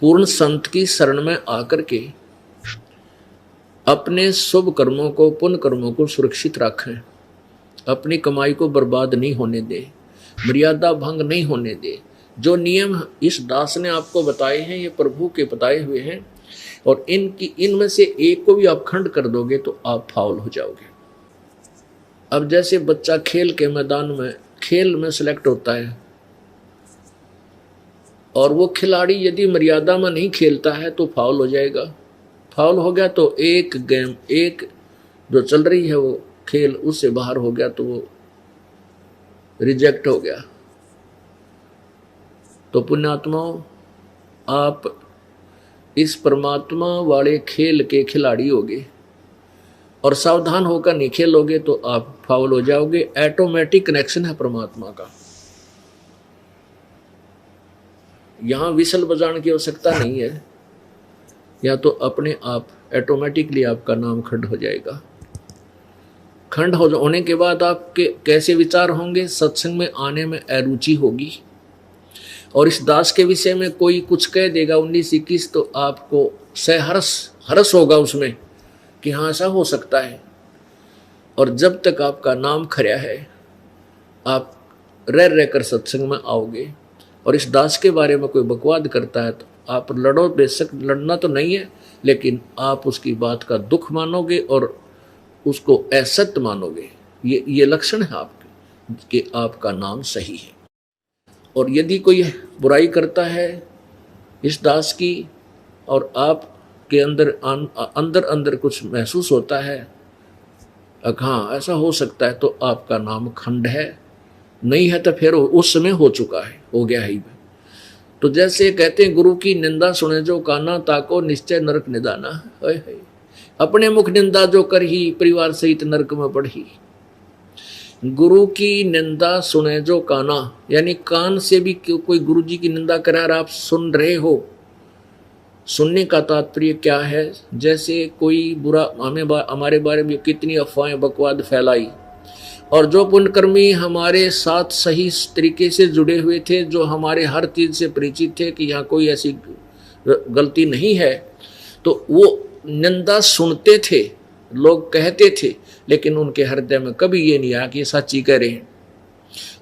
पूर्ण संत की शरण में आकर के अपने शुभ कर्मों को, पुण्य कर्मों को सुरक्षित रखें, अपनी कमाई को बर्बाद नहीं होने दे, मर्यादा भंग नहीं होने दे। जो नियम इस दास ने आपको बताए हैं ये प्रभु के बताए हुए हैं, और इनमें से एक को भी आप खंड कर दोगे तो आप फाउल हो जाओगे। अब जैसे बच्चा खेल के मैदान में, खेल में सिलेक्ट होता है, और वो खिलाड़ी यदि मर्यादा में नहीं खेलता है तो फाउल हो जाएगा। फाउल हो गया तो एक गेम, एक जो चल रही है वो खेल, उससे बाहर हो गया तो वो रिजेक्ट हो गया। तो पुण्यात्माओं, आप इस परमात्मा वाले खेल के खिलाड़ी होगे और सावधान होकर नहीं खेलोगे तो आप फाउल हो जाओगे। ऑटोमेटिक कनेक्शन है परमात्मा का, यहां विसल बजाने की आवश्यकता नहीं है, या तो अपने आप ऑटोमेटिकली आपका नाम खंड हो जाएगा। खंड होने के बाद आपके कैसे विचार होंगे? सत्संग में आने में अरुचि होगी, और इस दास के विषय में कोई कुछ कह देगा 19-21 तो आपको हर्ष होगा उसमें कि हाँ ऐसा हो सकता है। और जब तक आपका नाम खरा है आप रह कर सत्संग में आओगे, और इस दास के बारे में कोई बकवाद करता है तो आप लड़ो, बेशक लड़ना तो नहीं है, लेकिन आप उसकी बात का दुख मानोगे और उसको असत्य मानोगे। ये लक्षण है आपके कि आपका नाम सही है। और यदि कोई बुराई करता है इस दास की और आपके अंदर कुछ महसूस होता है, हाँ ऐसा हो सकता है, तो आपका नाम खंड है। नहीं है तो फिर उस समय हो चुका है, हो गया ही। तो जैसे कहते हैं गुरु की निंदा सुने जो काना, ताको निश्चय नरक निदाना। अपने मुख निंदा जो कर ही, परिवार सहित नरक में पड़ी। गुरु की निंदा सुने जो काना, यानी कान से भी कोई गुरु जी की निंदा करा और आप सुन रहे हो। सुनने का तात्पर्य क्या है? जैसे कोई बुरा हमारे बारे में कितनी अफवाहें बकवाद फैलाई, और जो पुण्यकर्मी हमारे साथ सही तरीके से जुड़े हुए थे, जो हमारे हर चीज से परिचित थे कि यहाँ कोई ऐसी गलती नहीं है, तो वो निंदा सुनते थे, लोग कहते थे, लेकिन उनके हृदय में कभी ये नहीं आया कि ये सच्ची कह रहे हैं।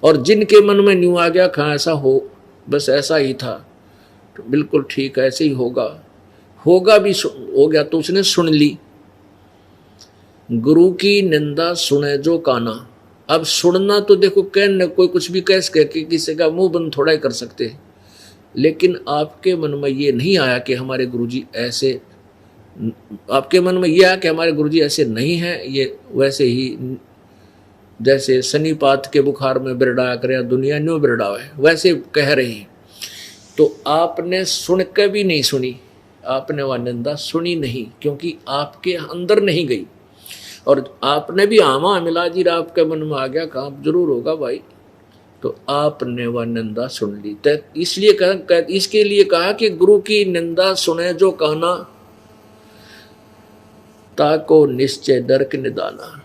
और जिनके मन में न्यू आ गया कहाँ ऐसा हो, बस ऐसा ही था, तो बिल्कुल ठीक है ऐसे ही होगा भी हो गया, तो उसने सुन ली। गुरु की निंदा सुने जो काना। अब सुनना तो देखो, कहने कोई कुछ भी कह के किसी का मुंह बंद थोड़ा ही कर सकते, लेकिन आपके मन में ये नहीं आया कि हमारे गुरुजी ऐसे, आपके मन में यह आया कि हमारे गुरुजी ऐसे नहीं है, ये वैसे ही जैसे शनिपात के बुखार में बिरडाया करे दुनिया न्यू बिरडावा है वैसे कह रहे हैं। तो आपने सुन के भी नहीं सुनी, आपने वह निंदा सुनी नहीं, क्योंकि आपके अंदर नहीं गई। और आपने भी आमा मिला जी, आपके मन में आ गया काम जरूर होगा भाई, तो आपने वह निंदा सुन ली। तो इसके लिए कहा कि गुरु की निंदा सुने जो काना, ताको निश्चय दर्क निदाना।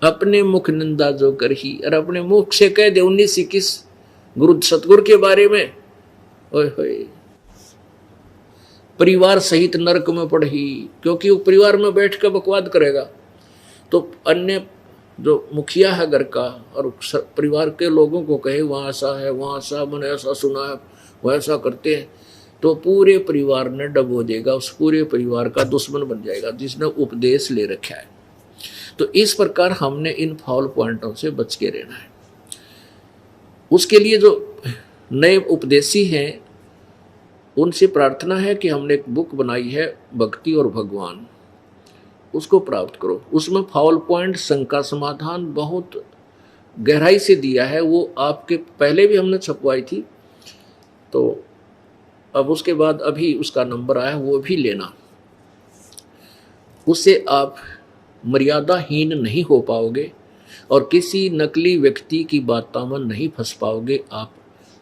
अपने मुख निंदा जो कर ही, और अपने मुख से कह दे 19-21 गुरु सतगुरु के बारे में, ओए होए परिवार सहित नरक में पड़ी, क्योंकि वो परिवार में बैठ कर बकवाद करेगा तो अन्य जो मुखिया है घर का और परिवार के लोगों को कहे वहाँ ऐसा है, वहाँ ऐसा, मैंने ऐसा सुना है, वो ऐसा करते हैं, तो पूरे परिवार ने डबो देगा, उस पूरे परिवार का दुश्मन बन जाएगा जिसने उपदेश ले रखा है। तो इस प्रकार हमने इन फाउल पॉइंटों से बच के रहना है। उसके लिए जो नए उपदेशी हैं उनसे प्रार्थना है कि हमने एक बुक बनाई है भक्ति और भगवान, उसको प्राप्त करो। उसमें फाउल पॉइंट, शंका समाधान बहुत गहराई से दिया है। वो आपके पहले भी हमने छपवाई थी, तो अब उसके बाद अभी उसका नंबर आया, वो भी लेना। उससे आप मर्यादाहीन नहीं हो पाओगे और किसी नकली व्यक्ति की बातों में नहीं फंस पाओगे। आप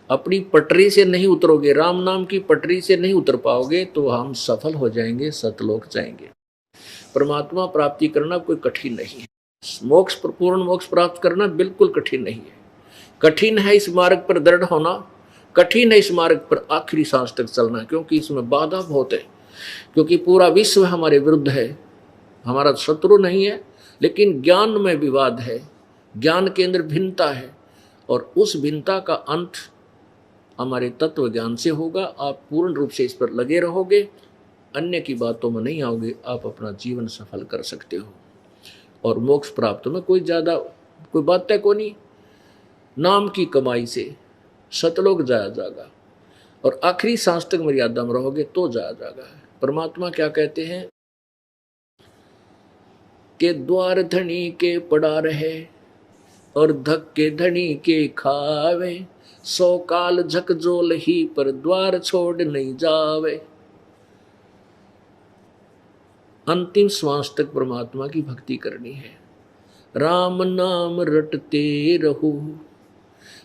अपनी पटरी से नहीं उतरोगे, राम नाम की पटरी से नहीं उतर पाओगे, तो हम सफल हो जाएंगे, सतलोक जाएंगे। परमात्मा प्राप्ति करना कोई कठिन नहीं है, मोक्ष, पूर्ण मोक्ष प्राप्त करना बिल्कुल कठिन नहीं है। कठिन है इस मार्ग पर दृढ़ होना, कठिन है इस मार्ग पर आखिरी सांस तक चलना, क्योंकि इसमें बाधा बहुत है, क्योंकि पूरा विश्व हमारे विरुद्ध है। हमारा शत्रु नहीं है, लेकिन ज्ञान में विवाद है, ज्ञान के अंदर भिन्नता है, और उस भिन्नता का अंत हमारे तत्व ज्ञान से होगा। आप पूर्ण रूप से इस पर लगे रहोगे, अन्य की बातों में नहीं आओगे, आप अपना जीवन सफल कर सकते हो और मोक्ष प्राप्त में कोई बात है को नहीं। नाम की कमाई से सतलोक जाया जाएगा, और आखिरी सांस तक मर्यादा में रहोगे तो जाया जाएगा। परमात्मा क्या कहते हैं कि द्वार धनी के पड़ा रहे और धक्के धनी के खावे, 100 काल झकझोल ही पर द्वार छोड़ नहीं जावे। अंतिम श्वास तक परमात्मा की भक्ति करनी है। राम नाम रटते रहो,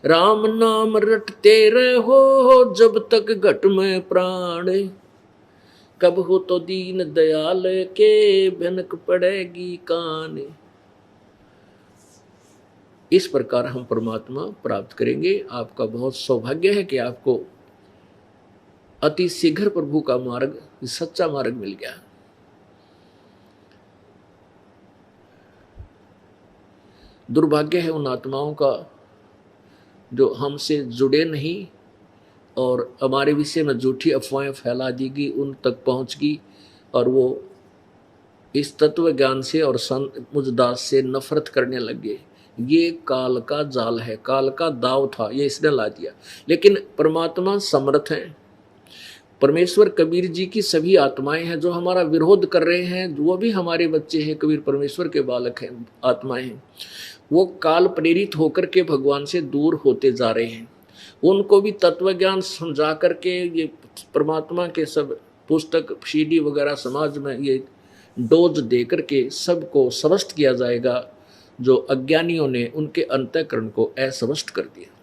राम नाम रटते रहो, जब तक घट में प्राण, कब हो तो दीन दयाल के भनक पड़ेगी कान। इस प्रकार हम परमात्मा प्राप्त करेंगे। आपका बहुत सौभाग्य है कि आपको अति शीघ्र प्रभु का मार्ग, सच्चा मार्ग मिल गया। दुर्भाग्य है उन आत्माओं का जो हमसे जुड़े नहीं और हमारे विषय में झूठी अफवाहें फैला दी गई, उन तक पहुंच गई, और वो इस तत्व ज्ञान से और संत मुझदास से नफरत करने लग गए। ये काल का जाल है, काल का दाव था, ये इसने ला दिया। लेकिन परमात्मा समर्थ है। परमेश्वर कबीर जी की सभी आत्माएं हैं जो हमारा विरोध कर रहे हैं, वो भी हमारे बच्चे हैं, कबीर परमेश्वर के बालक हैं, आत्माएं हैं। वो काल प्रेरित होकर के भगवान से दूर होते जा रहे हैं। उनको भी तत्व ज्ञान समझा करके ये परमात्मा के सब पुस्तक सीडी वगैरह समाज में ये डोज दे करके सबको स्वस्थ किया जाएगा, जो अज्ञानियों ने उनके अंतःकरण को अस्वस्थ कर दिया।